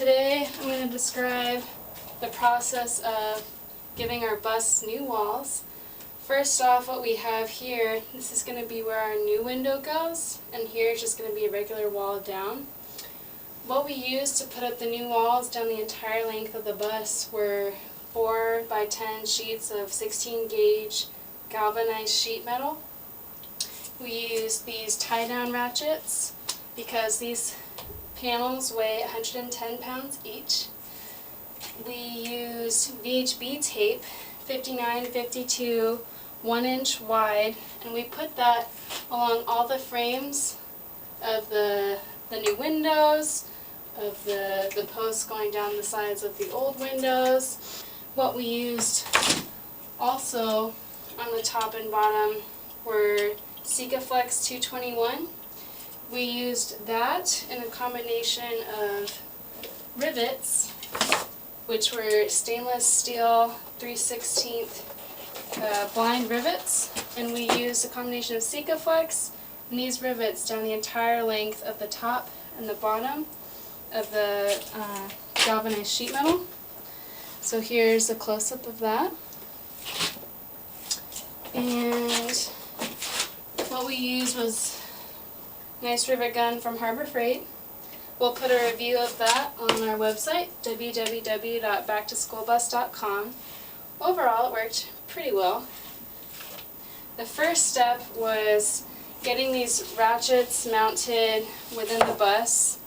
Today I'm going to describe the process of giving our bus new walls. First off, what we have here, this is going to be where our new window goes, and here is just going to be a regular wall down. What we used to put up the new walls down the entire length of the bus were 4 by 10 sheets of 16 gauge galvanized sheet metal. We used these tie-down ratchets because these panels weigh 110 pounds each. We used VHB tape, 59, 52, 1 inch wide, and we put that along all the frames of the new windows, of the posts going down the sides of the old windows. What we used also on the top and bottom were Silka Flex 221. We used that in a combination of rivets, which were stainless steel 3/16 blind rivets, and we used a combination of Silka Flex and these rivets down the entire length of the top and the bottom of the galvanized sheet metal. So here's a close-up of that. And what we used was a nice rivet gun from Harbor Freight. We'll put a review of that on our website, www.backtoschoolbus.com. Overall, it worked pretty well. The first step was getting these ratchets mounted within the bus.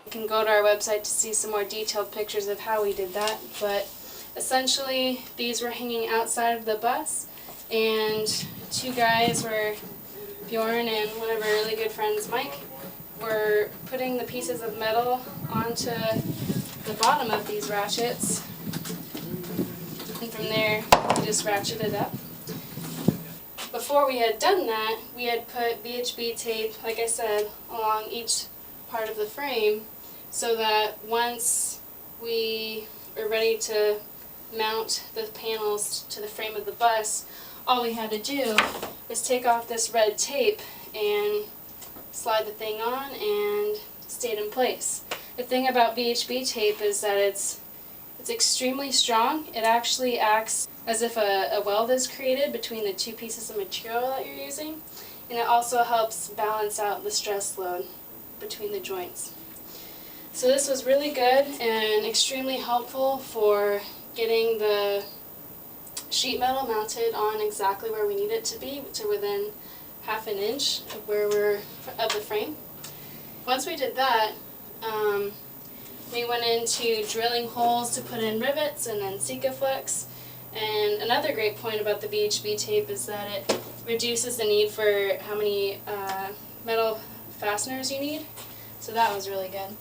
You can go to our website to see some more detailed pictures of how we did that, but essentially these were hanging outside of the bus, and two guys were, Bjorn and one of our really good friends, Mike, were putting the pieces of metal onto the bottom of these ratchets, and from there we just ratcheted up. Before we had done that, we had put VHB tape, like I said, along each part of the frame, so that once we were ready to mount the panels to the frame of the bus, all we had to do was take off this red tape and slide the thing on, and it stayed in place. The thing about VHB tape is that it's extremely strong. It actually acts as if a weld is created between the two pieces of material that you're using, and it also helps balance out the stress load between the joints. So this was really good and extremely helpful for getting the sheet metal mounted on exactly where we need it to be, to within ½ an inch of of the frame. Once we did that, we went into drilling holes to put in rivets and then Silka Flex. And another great point about the VHB tape is that it reduces the need for how many metal fasteners you need. So that was really good.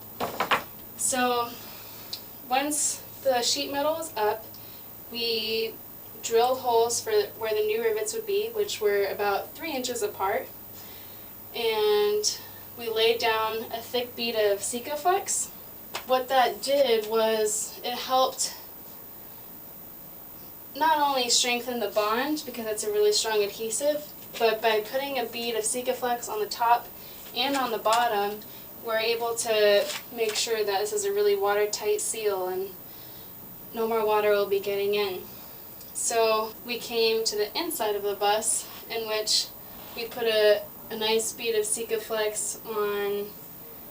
So once the sheet metal was up, we drilled holes for where the new rivets would be, which were about 3 inches apart. And we laid down a thick bead of Silka Flex. What that did was it helped not only strengthen the bond, because it's a really strong adhesive, but by putting a bead of Silka Flex on the top and on the bottom, we're able to make sure that this is a really watertight seal and no more water will be getting in. So we came to the inside of the bus, in which we put a nice bead of Silka Flex on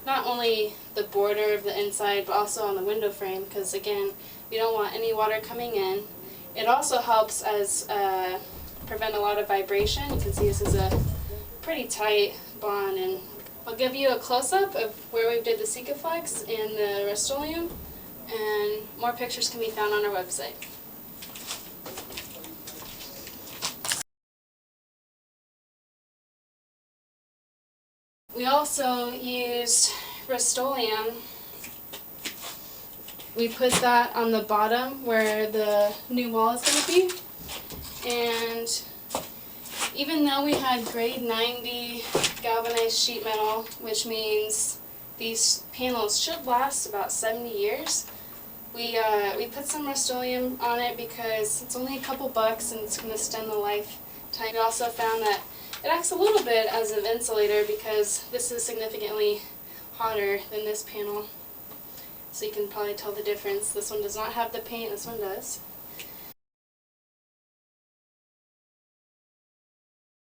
not only the border of the inside, but also on the window frame, because again, we don't want any water coming in. It also helps as prevent a lot of vibration. You can see this is a pretty tight bond, and I'll give you a close-up of where we did the Silka Flex and the Rust-Oleum, and more pictures can be found on our website. We also used Rust-Oleum. We put that on the bottom where the new wall is going to be, and even though we had grade 90 galvanized sheet metal, which means these panels should last about 70 years, we put some Rust-Oleum on it because it's only a couple bucks and it's going to extend the lifetime. We also found that it acts a little bit as an insulator because this is significantly hotter than this panel. So you can probably tell the difference. This one does not have the paint, this one does.